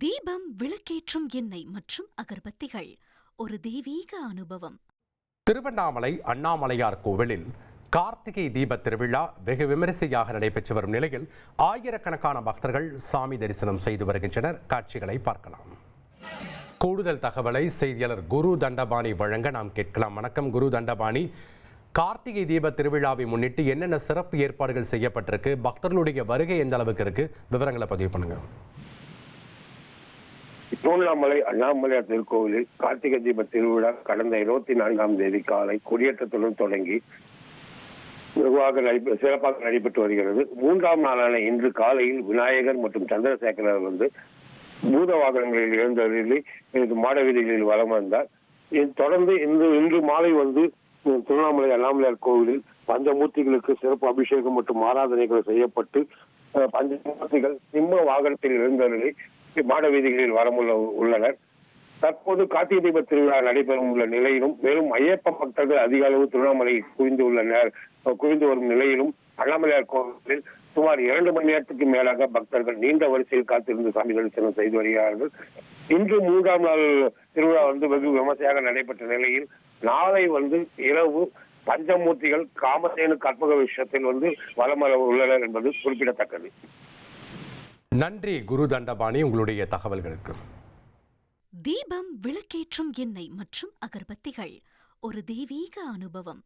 தீபம், விளக்கேற்றும் எண்ணெய் மற்றும் அகர்பத்திகள் ஒரு தெய்வீக அனுபவம். திருவண்ணாமலை அண்ணாமலையார் கோவிலில் கார்த்திகை தீப திருவிழா வெகு விமரிசையாக நடைபெற்று வரும் நிலையில் ஆயிரக்கணக்கான பக்தர்கள் சாமி தரிசனம் செய்து வருகின்றனர். காட்சிகளை பார்க்கலாம். கூடுதல் தகவலை செய்தியாளர் குரு தண்டபாணி வழங்க நாம் கேட்கலாம். வணக்கம் குரு தண்டபாணி. கார்த்திகை தீப திருவிழாவை முன்னிட்டு என்னென்ன சிறப்பு ஏற்பாடுகள் செய்யப்பட்டிருக்கு, பக்தர்களுடைய வருகை எந்த அளவுக்கு இருக்கு, விவரங்களை பதிவு பண்ணுங்க. திருவண்ணாமலை அண்ணாமலையார் திருக்கோவிலில் கார்த்திகை தீப திருவிழா கடந்த 24ஆம் தேதி காலை கொடியேற்றத்துடன் தொடங்கி சிறப்பாக நடைபெற்று வருகிறது. 3ஆம் நாளான இன்று காலையில் விநாயகர் மற்றும் சந்திரசேகரர் பூத வாகனங்களில் எழுந்தருளி மாட வீதிகளில் வலம் வந்தார். தொடர்ந்து இன்று மாலை திருவண்ணாமலை அண்ணாமலையார் கோவிலில் பஞ்சமூர்த்திகளுக்கு சிறப்பு அபிஷேகம் மற்றும் ஆராதனைகள் செய்யப்பட்டு பஞ்சமூர்த்திகள் சிம்ம வாகனத்தில் எழுந்தருளி மாட வீதிகளில் உள்ளனர். தற்போது கார்த்திகை தீப திருவிழா நடைபெறும் உள்ள நிலையிலும் மேலும் ஐயப்ப பக்தர்கள் அதிக அளவு திருவண்ணாமலை குவிந்து வரும் நிலையிலும் அண்ணாமலையார் கோவிலில் சுமார் 2 மணி நேரத்துக்கு மேலாக பக்தர்கள் நீண்ட வரிசையில் காத்திருந்து சாமி தரிசனம் செய்து வருகிறார்கள். இன்று 3ஆம் நாள் திருவிழா வெகு விமர்சையாக நடைபெற்ற நிலையில் நாளை இரவு பஞ்சமூர்த்திகள் காமதேனு கற்பக விஷயத்தில் வலம் வர உள்ளனர் என்பது குறிப்பிடத்தக்கது. நன்றி குரு தண்டபாணி, உங்களுடைய தகவல்களுக்கு. தீபம், விளக்கேற்றும் எண்ணெய் மற்றும் அகர்பத்திகள் ஒரு தெய்வீக அனுபவம்.